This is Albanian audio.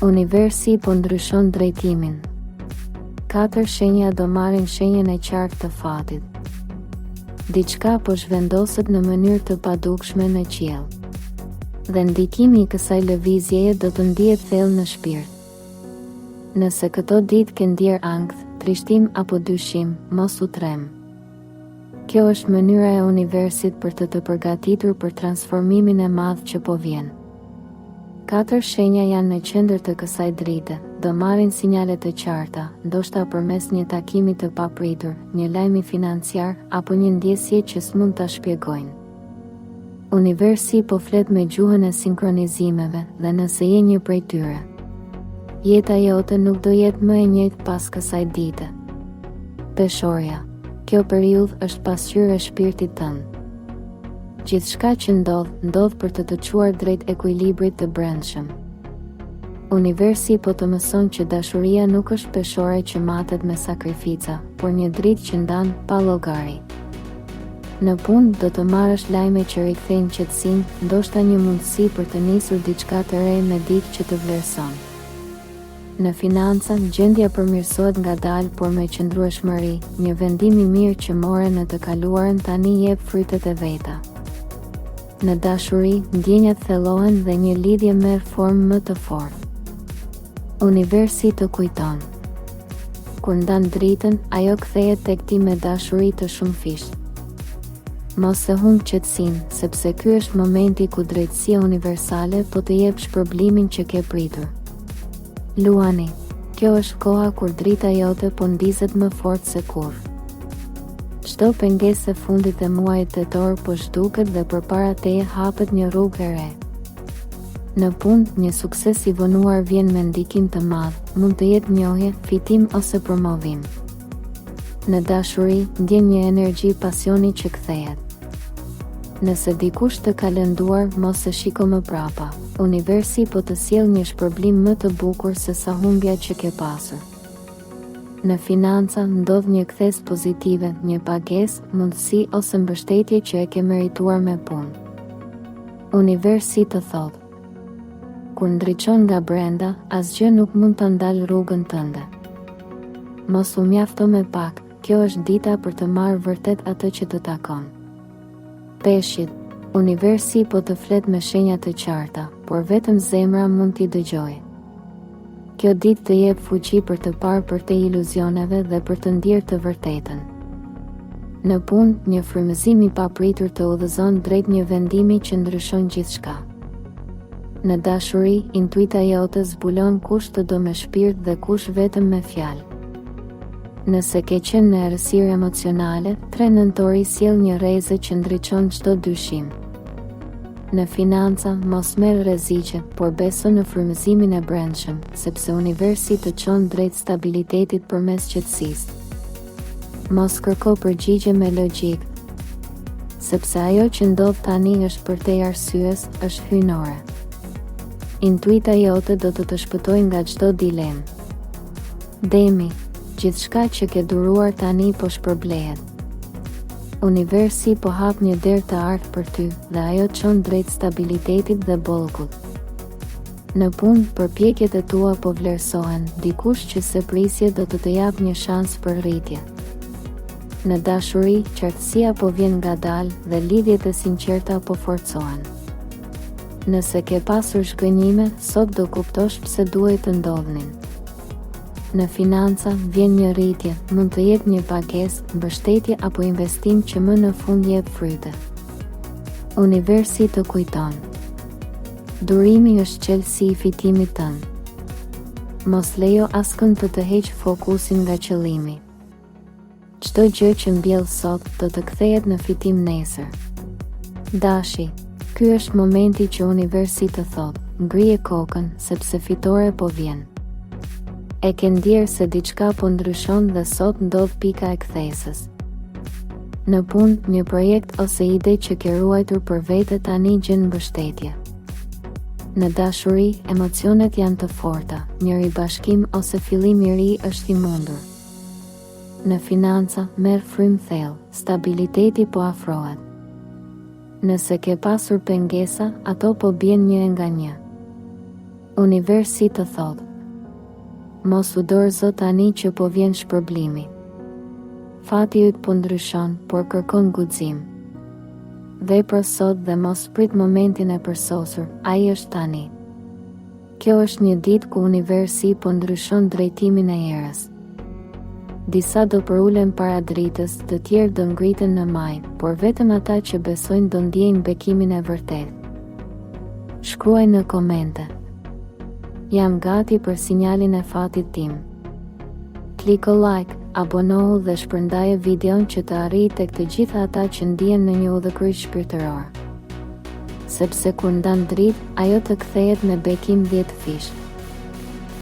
Universi po ndryshon drejtimin. 4 shenja do marrin shenjën e qartë të fatit. Diçka po zhvendoset në mënyrë të padukshme në qiell. Dhe ndikimi i kësaj lëvizjeje do të ndihet thellë në shpirt. Nëse këto ditë ke ndier ankth, trishtim apo dyshim, mos u trem. Kjo është mënyra e universit për të përgatitur për transformimin e madh që po vjen. 4 shenja janë në qendër të kësaj drite, do marrin sinjale të qarta, ndoshta përmes një takimi të papritur, një lajmi financiar apo një ndjesje që s'mund ta shpjegojnë. Universi po flet me gjuhën e sinkronizimeve dhe nëse je një prej tyre, jeta jote nuk do jetë më e njëjtë pas kësaj dite. Peshorja. Kjo periudhë është pasqyrë e shpirtit tënd. Gjithçka që ndodh për të çuar drejt ekuilibrit të brendshëm. Universi po të mëson që dashuria nuk është peshore që matet me sakrifica, por një dritë që ndan pa llogari. Në punë do të marrësh lajme që rikthejnë qetësinë, ndoshta një mundësi për të nisur diçka të re me dikë që të vlerëson. Në financa, gjendja përmirësohet ngadalë por me qëndrueshmëri, një vendim i mirë që more në të kaluarën tani jep frytet e veta. Në dashuri, ndjenjat thellohen dhe një lidhje merr formë më të fortë. Universi të kujton. Kur ndan dritën, ajo kthehet tek ti me dashuri të shumëfishtë. Mos e humb qetësinë, sepse ky është momenti ku drejtësia universale po të jep shpërblimin që ke pritur. Luani, kjo është koha kur drita jote po ndizet më fort se kurrë. Çdo pengesë e fundit të muajit tetor po zhduket dhe përpara teje hapet një rrugë e re. Në punë, një sukses i vonuar vjen me ndikim të madh, mund të jetë njohje, fitim ose promovim. Në dashuri, ndjen një energji pasioni që kthehet. Nëse dikush të ka lënduar, mos e shiko më prapa. Universi po të sjell një shpërblim më të bukur se sa humbja që ke pasur. Në financa ndodh një kthes pozitive, një pagesë, mundësi ose mbështetje që e ke merituar me punë. Universi të thotë: kur ndriçon nga brenda, asgjë nuk mund të ndalë rrugën tënde. Mos u mjafto me pak, kjo është dita për të marrë vërtet atë që të takon. Peshqit, universi po të flet me shenja të qarta, por vetëm zemra mund t'i dëgjojë. Kjo ditë të jep fuqi për të parë për te iluzioneve dhe për të ndjerë të vërtetën. Në punë, një frymëzim i papritur të udhëzon drejt një vendimi që ndryshon gjithçka. Në dashuri, intuita jote zbulon kush të do me shpirt dhe kush vetëm me fjalë. Nëse ke qenë në errësirë emocionale, 3 nëntori sjell një rrezë që ndriçon çdo dyshim. Në financa, mos merr rreziqe, por beso në frymëzimin e brendshëm, sepse universi të çon drejt stabilitetit përmes qetësisë. Mos kërko përgjigje me logjik, sepse ajo që ndodh tani është për te arsyes, është hyjnore. Intuita jote do të shpëtojë nga çdo dilemë. Demi, gjithçka që ke duruar tani po shpërblehet. Universi po hap një derë të artë për ty dhe ajo çon drejt stabilitetit dhe bollkut. Në punë, përpjekjet e tua po vlerësohen, dikush që se prisje do të jap një shans për rritje. Në dashuri, qartësia po vjen ngadalë dhe lidhjet e sinqerta po forcohen. Nëse ke pasur shgënjime, sot do kuptosh pse duhet të ndodhnin. Në financa, vjen një rritje, mund të jetë një pagesë, mbështetje apo investim që më në fund jep fryte. Universi të kujton. Durimi është qelësi i fitimit tënd. Mos lejo askënd të heq fokusin nga qëllimi. Çdo gjë që mbjell sot do të kthehet në fitim nesër. Dashi, ky është momenti që universi të thotë, ngrije kokën sepse fitore po vjen. E ke ndjerë se diçka po ndryshon dhe sot ndodh pika e kthesës. Në punë, një projekt ose ide që ke ruajtur për vete tani gjen mbështetje. Në dashuri, emocionet janë të forta, një ribashkim ose fillim i ri është i mundur. Në financa, merr frym thellë, stabiliteti po afrohet. Nëse ke pasur pengesa, ato po bien një nga një. Universi të thotë: mos u dorëzo tani që po vjen shpërblimi. Fati yt po ndryshon, por kërkon guxim. Vepro sot dhe mos prit momentin e përsosur, ai është tani. Kjo është një ditë ku universi po ndryshon drejtimin e erës. Disa do përulen para dritës, të tjerë do ngriten në majë, por vetëm ata që besojnë do ndjejnë bekimin e vërtet. Shkruaj në komente: jam gati për sinjalin e fatit tim. Kliko like, abonohu dhe shpërndaje videon që të arrijë tek të gjitha ata që ndihen në një udhëkryq shpirtëror. Sepse kur ndan dritë, ajo të kthehet me bekim 10 fish.